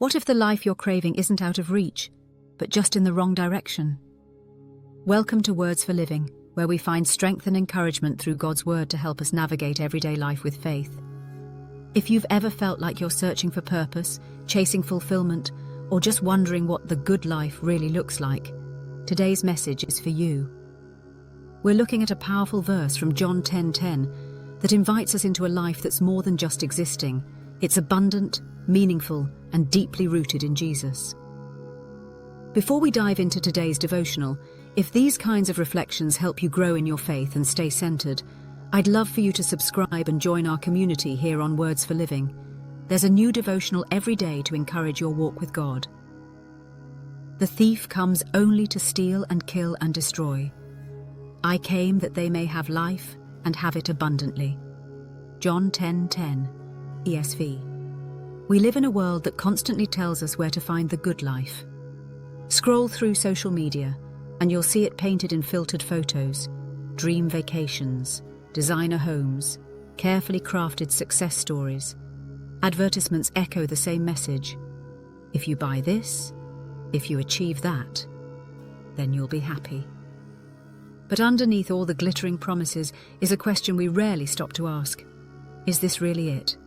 What if the life you're craving isn't out of reach, but just in the wrong direction? Welcome to Words for Living, where we find strength and encouragement through God's Word to help us navigate everyday life with faith. If you've ever felt like you're searching for purpose, chasing fulfillment, or just wondering what the good life really looks like, today's message is for you. We're looking at a powerful verse from John 10:10 that invites us into a life that's more than just existing. It's abundant, meaningful, and deeply rooted in Jesus. Before we dive into today's devotional, if these kinds of reflections help you grow in your faith and stay centered, I'd love for you to subscribe and join our community here on Words for Living. There's a new devotional every day to encourage your walk with God. The thief comes only to steal and kill and destroy. I came that they may have life and have it abundantly. John 10:10, ESV. We live in a world that constantly tells us where to find the good life. Scroll through social media, and you'll see it painted in filtered photos, dream vacations, designer homes, carefully crafted success stories. Advertisements echo the same message. If you buy this, if you achieve that, then you'll be happy. But underneath all the glittering promises is a question we rarely stop to ask. Is this really it?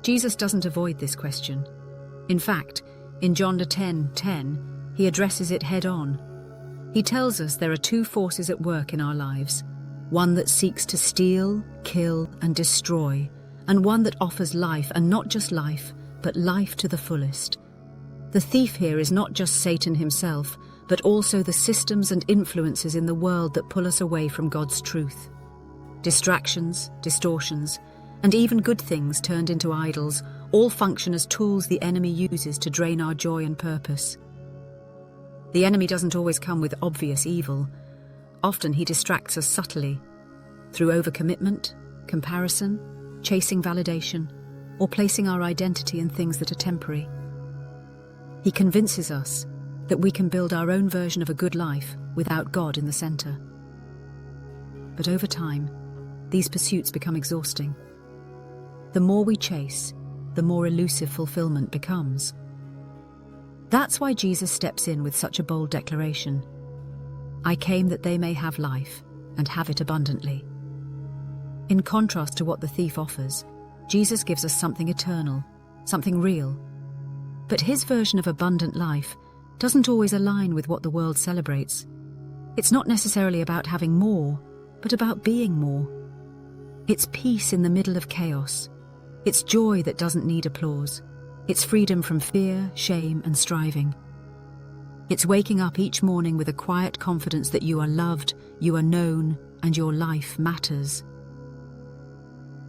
Jesus doesn't avoid this question. In fact, in John 10:10, he addresses it head-on. He tells us there are two forces at work in our lives, one that seeks to steal, kill, and destroy, and one that offers life, and not just life, but life to the fullest. The thief here is not just Satan himself, but also the systems and influences in the world that pull us away from God's truth. Distractions, distortions, and even good things turned into idols all function as tools the enemy uses to drain our joy and purpose. The enemy doesn't always come with obvious evil. Often he distracts us subtly, through overcommitment, comparison, chasing validation, or placing our identity in things that are temporary. He convinces us that we can build our own version of a good life without God in the center. But over time, these pursuits become exhausting. The more we chase, the more elusive fulfillment becomes. That's why Jesus steps in with such a bold declaration. I came that they may have life and have it abundantly. In contrast to what the thief offers, Jesus gives us something eternal, something real. But his version of abundant life doesn't always align with what the world celebrates. It's not necessarily about having more, but about being more. It's peace in the middle of chaos. It's joy that doesn't need applause. It's freedom from fear, shame, and striving. It's waking up each morning with a quiet confidence that you are loved, you are known, and your life matters.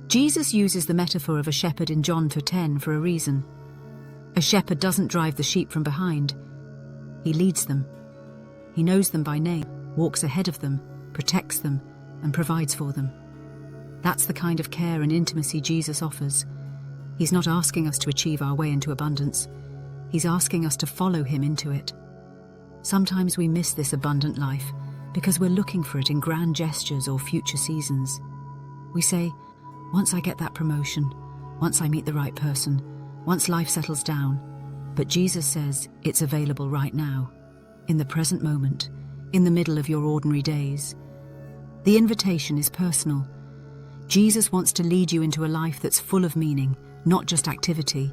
Jesus uses the metaphor of a shepherd in John 10 for a reason. A shepherd doesn't drive the sheep from behind. He leads them. He knows them by name, walks ahead of them, protects them, and provides for them. That's the kind of care and intimacy Jesus offers. He's not asking us to achieve our way into abundance. He's asking us to follow him into it. Sometimes we miss this abundant life because we're looking for it in grand gestures or future seasons. We say, once I get that promotion, once I meet the right person, once life settles down. But Jesus says it's available right now, in the present moment, in the middle of your ordinary days. The invitation is personal. Jesus wants to lead you into a life that's full of meaning, not just activity.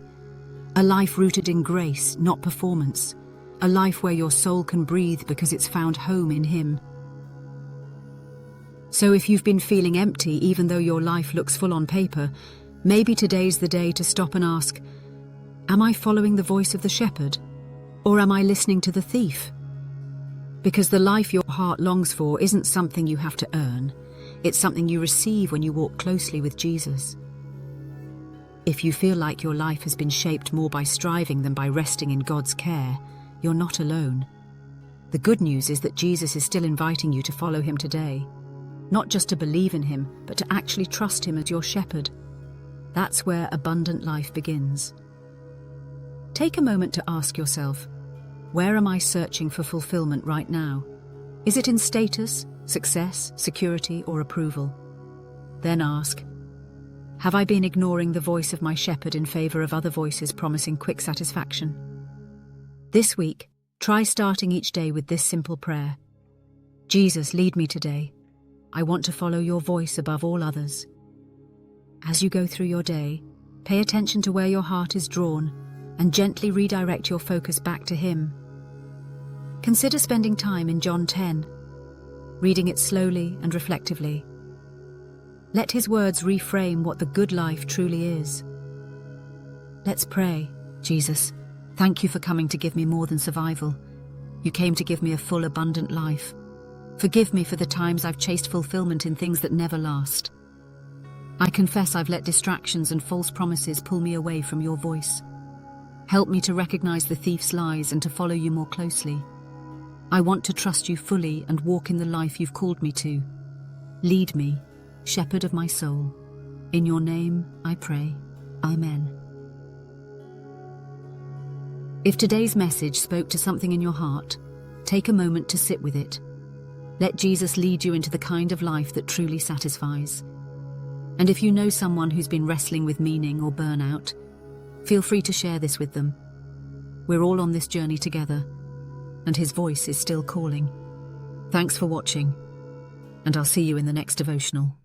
A life rooted in grace, not performance. A life where your soul can breathe because it's found home in him. So if you've been feeling empty even though your life looks full on paper, maybe today's the day to stop and ask, am I following the voice of the shepherd? Or am I listening to the thief? Because the life your heart longs for isn't something you have to earn. It's something you receive when you walk closely with Jesus. If you feel like your life has been shaped more by striving than by resting in God's care, you're not alone. The good news is that Jesus is still inviting you to follow him today. Not just to believe in him, but to actually trust him as your shepherd. That's where abundant life begins. Take a moment to ask yourself, where am I searching for fulfillment right now? Is it in status, success, security, or approval? Then ask, Have I been ignoring the voice of my shepherd in favor of other voices promising quick satisfaction? This week, try starting each day with this simple prayer. Jesus, lead me today. I want to follow your voice above all others. As you go through your day, pay attention to where your heart is drawn and gently redirect your focus back to Him. Consider spending time in John 10, reading it slowly and reflectively. Let His words reframe what the good life truly is. Let's pray. Jesus, thank you for coming to give me more than survival. You came to give me a full, abundant life. Forgive me for the times I've chased fulfillment in things that never last. I confess I've let distractions and false promises pull me away from your voice. Help me to recognize the thief's lies and to follow you more closely. I want to trust you fully and walk in the life you've called me to. Lead me, Shepherd of my soul. In your name I pray. Amen. If today's message spoke to something in your heart, take a moment to sit with it. Let Jesus lead you into the kind of life that truly satisfies. And if you know someone who's been wrestling with meaning or burnout, feel free to share this with them. We're all on this journey together, and His voice is still calling. Thanks for watching, and I'll see you in the next devotional.